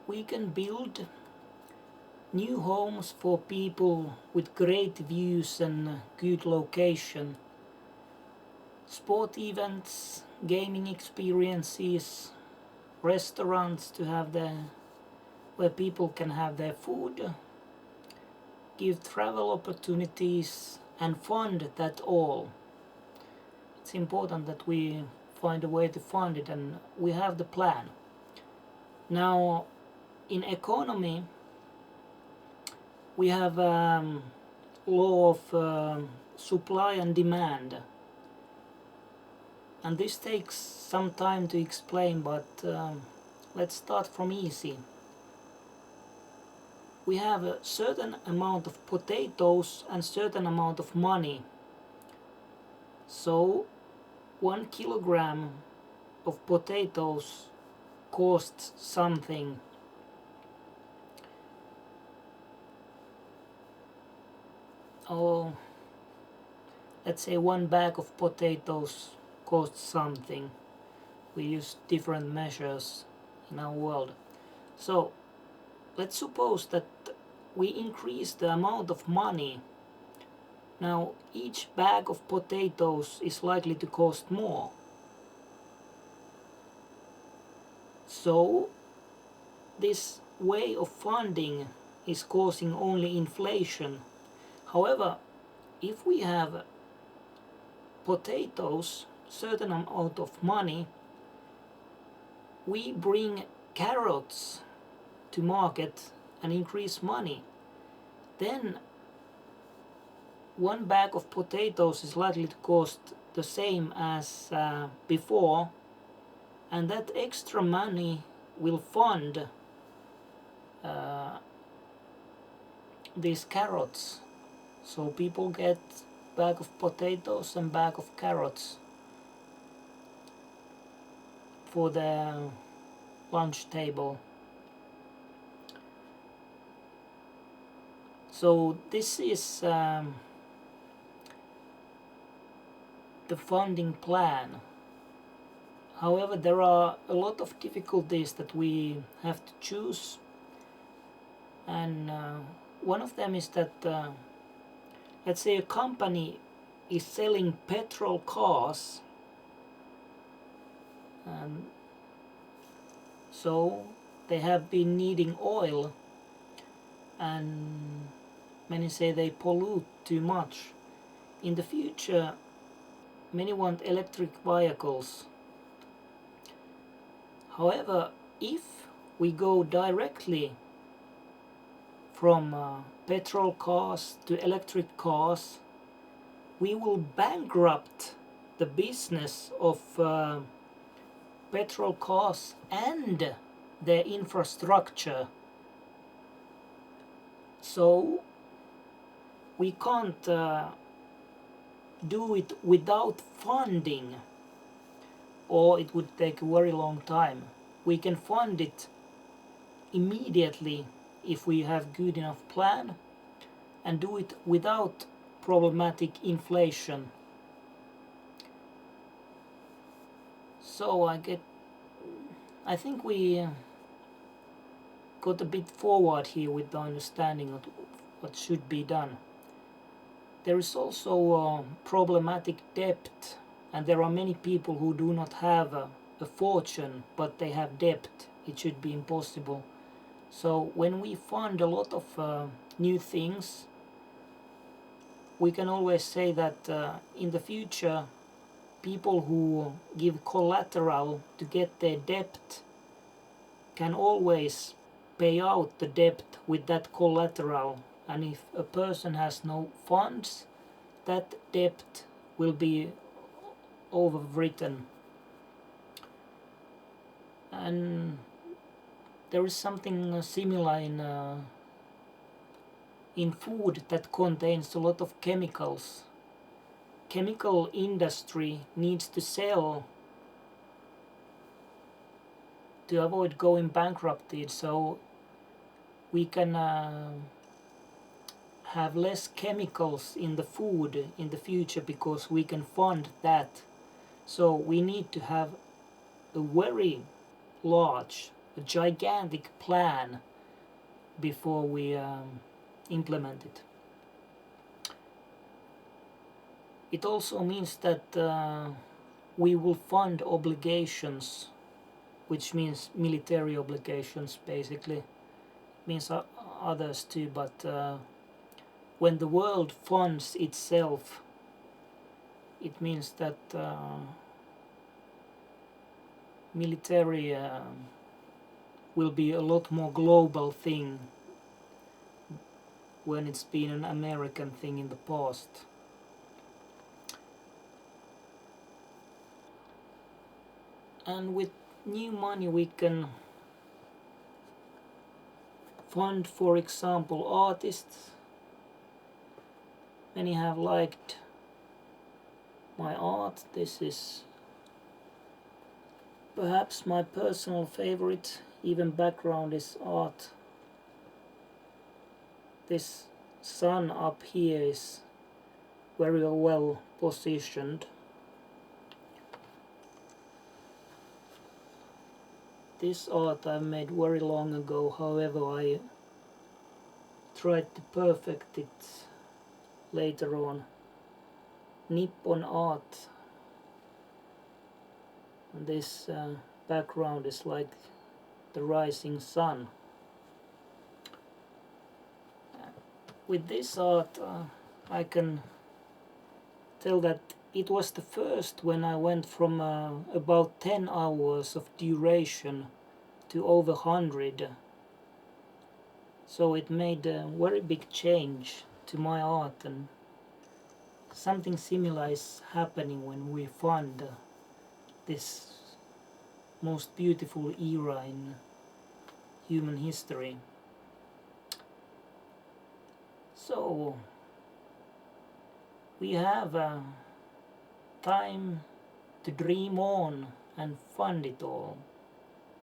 we can build new homes for people with great views and good location, sport events, gaming experiences, restaurants to have where people can have their food, give travel opportunities and fund that all. It's important that we find a way to fund it, and we have the plan. Now, in economy, we have law of supply and demand, and this takes some time to explain, but let's start from easy. We have a certain amount of potatoes and certain amount of money, so 1 kilogram of potatoes costs something. Oh, let's say 1 bag of potatoes costs something. We use different measures in our world. So let's suppose that we increase the amount of money. Now each bag of potatoes is likely to cost more. So this way of funding is causing only inflation. However, if we have potatoes, certain amount of money, we bring carrots to market and increase money, then 1 bag of potatoes is likely to cost the same as before, and that extra money will fund these carrots. So people get bag of potatoes and bag of carrots for the lunch table. So this is the funding plan. However, there are a lot of difficulties that we have to choose, and one of them is that let's say a company is selling petrol cars, so they have been needing oil, and many say they pollute too much. In the future, many want electric vehicles. However, if we go directly from petrol cars to electric cars, we will bankrupt the business of petrol cars and their infrastructure. So we can't do it without funding, or it would take a very long time. We can fund it immediately if we have good enough plan, and do it without problematic inflation. So I think we got a bit forward here with the understanding of what should be done. There is also problematic debt, and there are many people who do not have a fortune, but they have debt. It should be impossible. So when we fund a lot of new things, we can always say that in the future, people who give collateral to get their debt can always pay out the debt with that collateral, and if a person has no funds, that debt will be overwritten. And there is something similar in food that contains a lot of chemicals. Chemical industry needs to sell to avoid going bankrupted, so we can have less chemicals in the food in the future, because we can fund that. So we need to have a very large a gigantic plan before we implement it. It also means that we will fund obligations, which means military obligations basically. It means others too, but when the world funds itself, it means that military will be a lot more global thing when it's been an American thing in the past. And with new money we can fund, for example, artists. Many have liked my art. This is perhaps my personal favorite, even background is art. This sun up here is very well positioned. This art I made very long ago, however I tried to perfect it later on. Nippon art. And this background is like the rising sun. With this art I can tell that it was the first when I went from about 10 hours of duration to over 100. So it made a very big change to my art, and something similar is happening when we fund this most beautiful era in human history. So we have time to dream on and fund it all.